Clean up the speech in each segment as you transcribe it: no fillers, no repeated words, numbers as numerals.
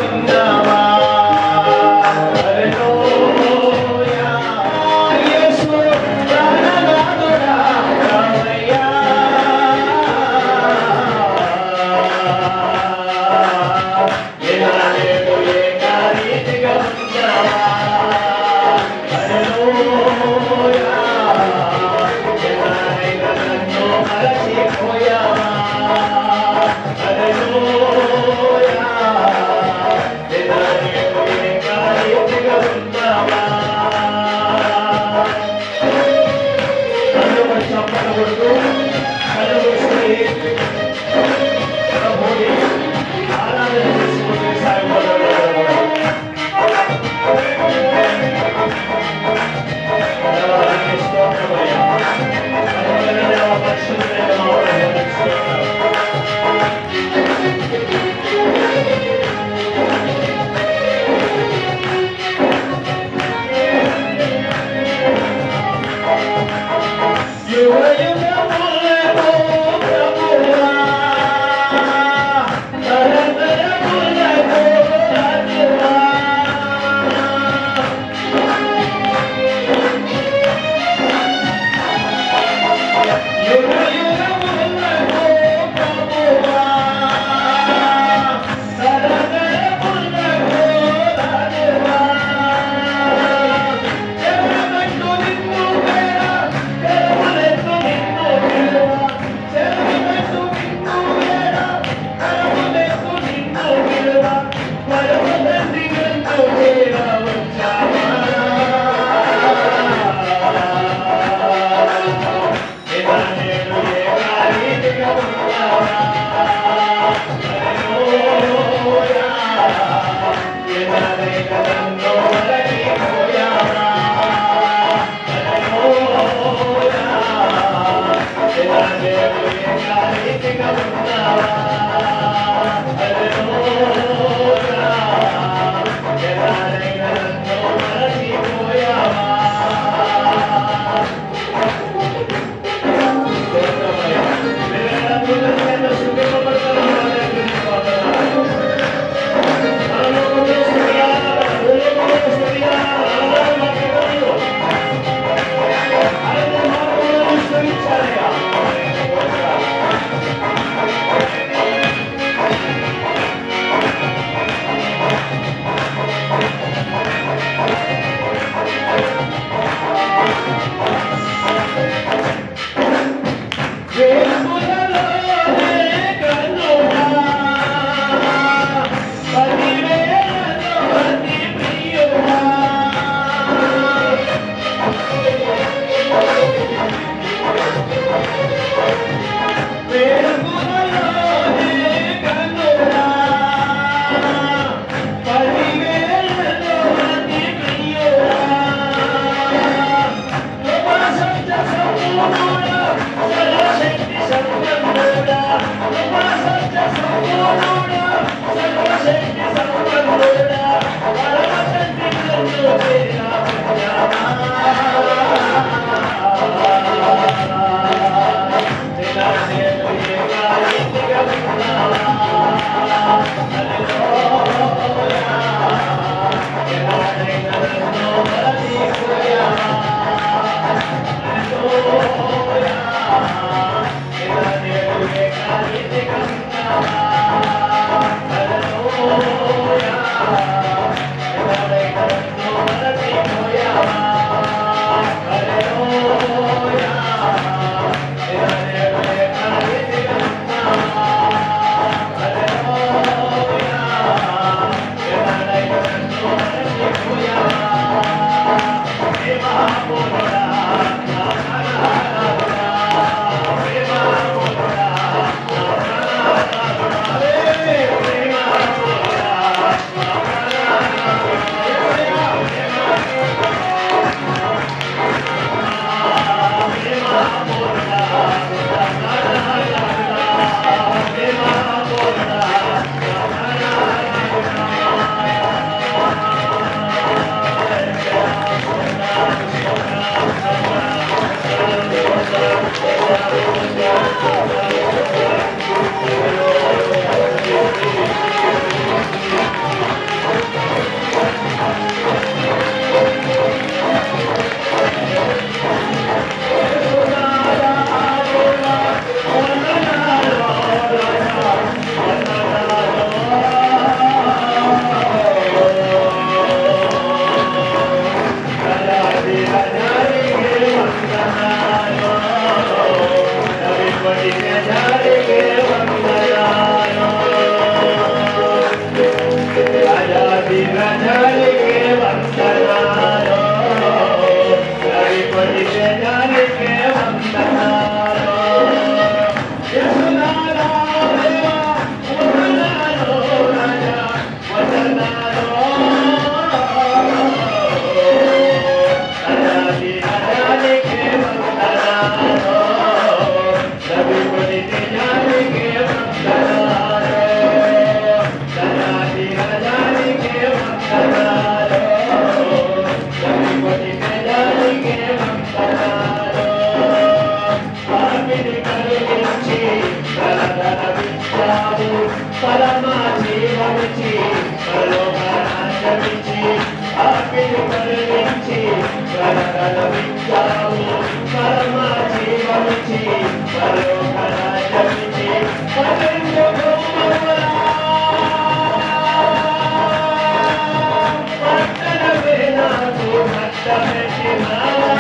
Hallelujah. మరణించి పరలోకరాజ్యమిచ్చి ఆపిని మరణించి కలకలవించావు పరమ జీవమిచ్చి పరలోకరాజ్యమిచ్చి పన్నెండు పట్టణమే నాకు భక్తమెట్టినావా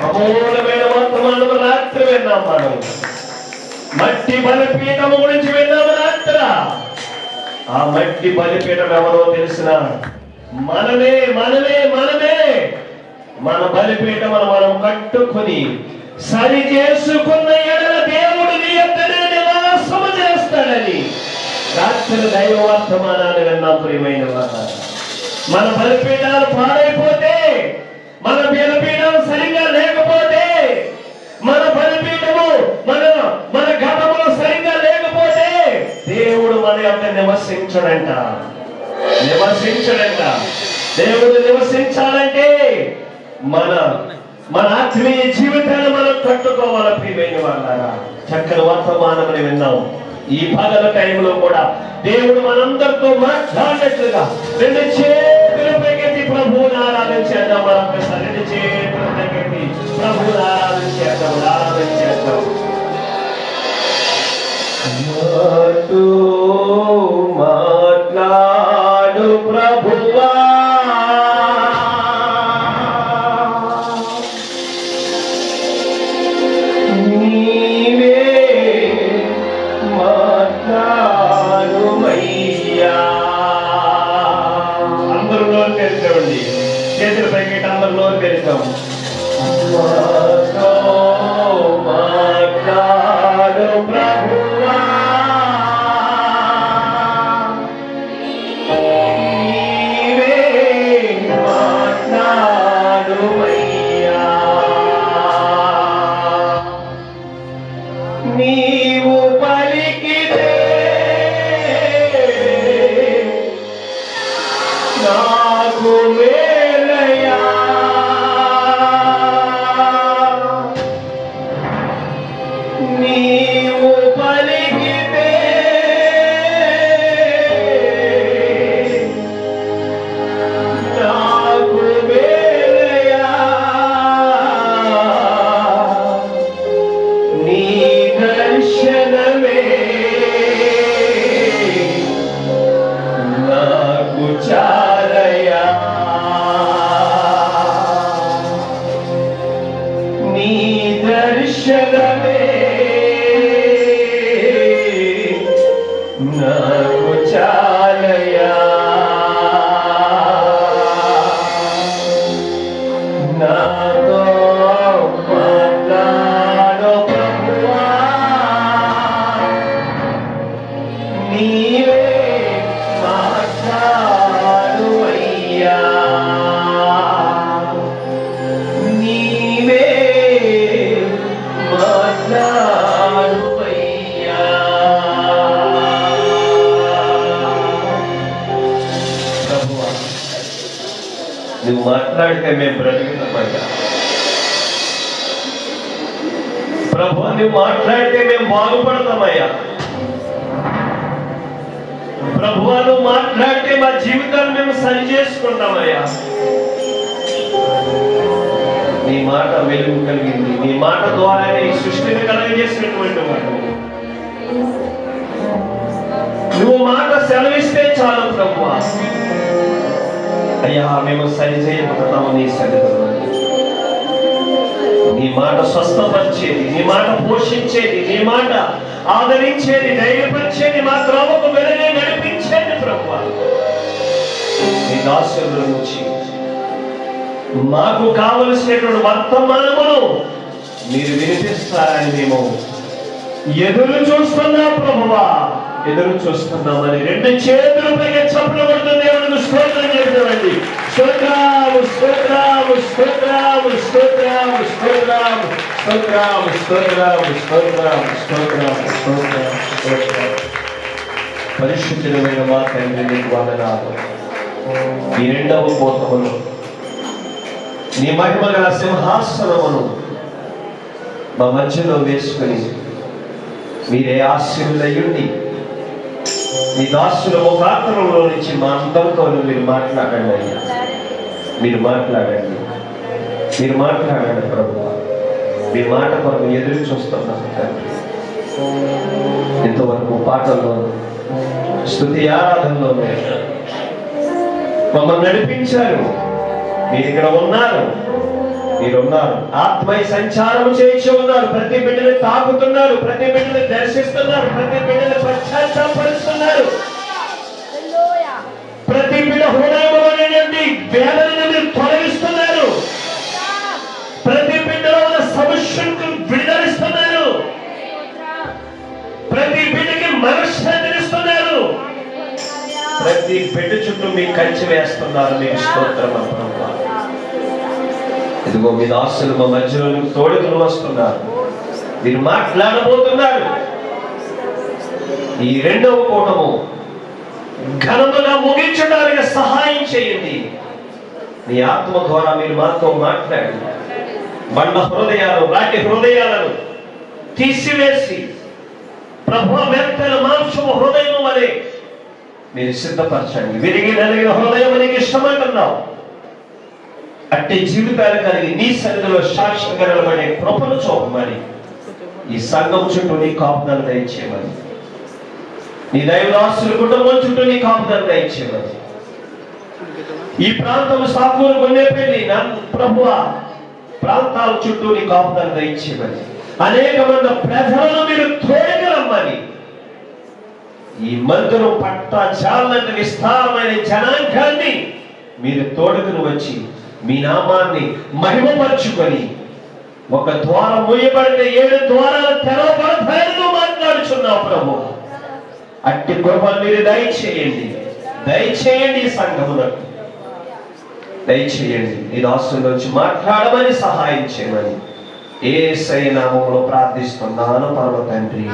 అమూలమైన వర్తమానం రాత్రి విన్నాం. మనం మట్టి బలిపీఠము గురించి విన్నాము రాత్ర. ఆ మట్టి బలిపీఠం ఎవరో తెలిసిన మనమే మనమే మనమే మన బలిపీఠమును మనం కట్టుకుని సరి చేసుకున్న ఎడల దేవుడు నీ యొద్దనే నివాసము చేస్తాడని రాత్రి దైవ వర్తమానాన్ని విన్నాం. ప్రియమైన వారు, మన బలిపీఠాలు పాడైపోతే, మన బలిపీఠం సరిగా లేకపోతే, మన బలిపీఠము మన ఘటములు సరిగా లేకపోతే దేవుడు మన యొక్క నివసించడంట. దేవుడు నివసించాలంటే మన ఆత్మీయ జీవితాన్ని మనం కట్టుకోవాలి. ప్రియమైన వాళ్ళారా, చక్కని వర్తమానమని విన్నాం. ఈ పగల టైంలో కూడా దేవుడు మనందరితో మాట్లాడినట్లుగా రెండు చేతులు పైకెత్తి ప్రభువుని ఆరాధన చేద్దాం. మరొకసారి రెండు చేతులు పైకెత్తి ప్రభువుని ఆరాధన చేద్దాం, ఆరాధన చేద్దాం. నాతో మాట్లాడు ప్రభువా, నీవే మాట్లాడుమయ్యా. అందరూ నోరు తెరిచామండి, చేతులు పైకి అందరూ నోరు తెరిచాం. మాట్లాడు ప్రభువా, నీవే మాట్లాడుమయ్యా. నీవు పలికితే నాకు మేలయ్యా. నీవు పలికితే నాకు మేలయ్యా. నీ దర్శనమే నాకు చాలయ్యా. నీ దర్శనమే నాకు చాలయ్యా. నాతో మాట్లాడు ప్రభువా, నీవే మాట్లాడు అయ్యా. నీవే మాట్లాడు అయ్యా. ప్రభువా, నువ్వు మాట్లాడితే మేము బ్రతుకుతామయ్యా. ప్రభువా, నువ్వు మాట్లాడితే మేము బాగుపడతామయ్యా. ప్రభువా, నువ్వు మాట్లాడితే మా జీవితాన్ని మేము సరి చేసుకుంటామయ్యా. నీ మాట వెలుగు కలిగింది, నీ మాట ద్వారా ఈ సృష్టిని కలగజేసినటువంటి వాడు. నువ్వు మాట సెలవిస్తే చాలు ప్రభువా. అయ్యా, మేము సరి చేయబడతాము నీ సన్నిధిలో. నీ మాట స్వస్థపరిచేది, నీ మాట పోషించేది, నీ మాట ఆదరించేది, ధైర్యపరిచేది, మా త్రోవకు వెలుగే నడిపించేది ప్రభువా. నీ దాసుల నుంచి మాకు కావలసినటువంటి వర్తమానమును మీరు వినిపిస్తారని మేము ఎదురు చూస్తున్నాం ప్రభువా, ఎదురు చూస్తున్నామని రెండు చేతులు పైగా చప్పులు కొడుతుంది. దేవునికి స్తోత్రం చేద్దామండి. స్తోత్రాము, స్తోత్రాము, స్తోత్రాము, స్తోత్రాము, స్తోత్రాము, స్తోత్రాము, స్తోత్రాము, స్తోత్రాము, స్తోత్రాము, స్తోత్రాము, స్తోత్రాము. పరిశుద్ధమైన మా తండ్రి, నీకు వందనాలు. ఈ రెండవ పోతమును నీ మహిమ గల సింహాసనమును మా మధ్యలో వేసుకుని మీరే ఆశీర్వదయుండి నీ దాసుల ముఖాంతరంలో నుంచి మా అందరితో మీరు మాట్లాడండి అయ్యా. మీరు మాట్లాడండి, మీరు మాట్లాడండి ప్రభువా. మీ మాట కొరకు ఎదురు చూస్తున్నాను తండ్రి. ఇంతవరకు పాటల్లో, స్తుతి ఆరాధనలో మమ్మల్ని నడిపించారు. మీరు ఇక్కడ ఉన్నారు, మీరున్నారు. ఆత్మీయ సంచారం చేయించి ఉన్నారు. ప్రతి బిడ్డని తాకుతున్నారు, ప్రతి బిడ్డని దర్శిస్తున్నారు, ప్రతి బిడ్డని పశ్చాత్తాపరుస్తున్నారు. ప్రతి బిడ్డ హృదయంలోనేటువంటి వేదనను మీరు తొలగిస్తున్నారు. ప్రతి బిడ్డలో ఉన్న సమస్యలకు విడుదలిస్తున్నారు. ప్రతి బిడ్డకి మనశ్శాంతినిస్తున్నారు. ప్రతి బిడ్డ చుట్టూ మీ కంచె వేస్తున్నారు. మీకు స్తోత్రం ప్రభువా. ఇదిగో మీ దాసులు మా మధ్యలో తోడుకుని వస్తున్నారు. మీరు మాట్లాడబోతున్నారు. ఈ రెండవ కూటము ఘనముగా ముగించడానికి సహాయం చేయండి. నీ ఆత్మ ద్వారా మీరు మాతో మాట్లాడి బండ హృదయాలు, రాటి హృదయాలను తీసివేసి ప్రభువా మెత్తన మాంసము హృదయం వలె మీరు సిద్ధపరచండి. విరిగి నలిగిన హృదయం నీకు ఇష్టమంటున్నావు అట్టి జీవితాలు కలిగి నీ సన్నిధిలో సాక్షిగా నిలబడే కృపను చూపమని, ఈ సంఘం చుట్టూ నీ కాపుదల దయచేయమని, నీ దైవదాసుల కుటుంబం చుట్టూ నీ కాపుదల దయచేయమని, ఈ ప్రాంతం సాకూరు గొన్నెపల్లి ప్రభువా ప్రాంతాల చుట్టూ నీ కాపుదల దయచేయమని, అనేక మంది ప్రజలను మీరు తోడుకు రమ్మని, ఈ మందును పట్ట చాలంత విస్తారమైన జనాంగాన్ని మీరు తోడుకుని వచ్చి మీ నామాన్ని మహిమపరుచుకొని, ఒక ద్వారం మూయబడితే 7 ద్వారాలు తెరవబడతాయని మాట్లాడుచున్నావు ప్రభు. అట్టి కృపను మీరు దయచేయండి, దయచేయండి. ఈ సంఘములకు దయచేయండి. ఈ దాసుల నుంచి మాట్లాడమని సహాయం చేయమని యేసయ్య నామములో ప్రార్థిస్తున్నాను పరమ తండ్రి.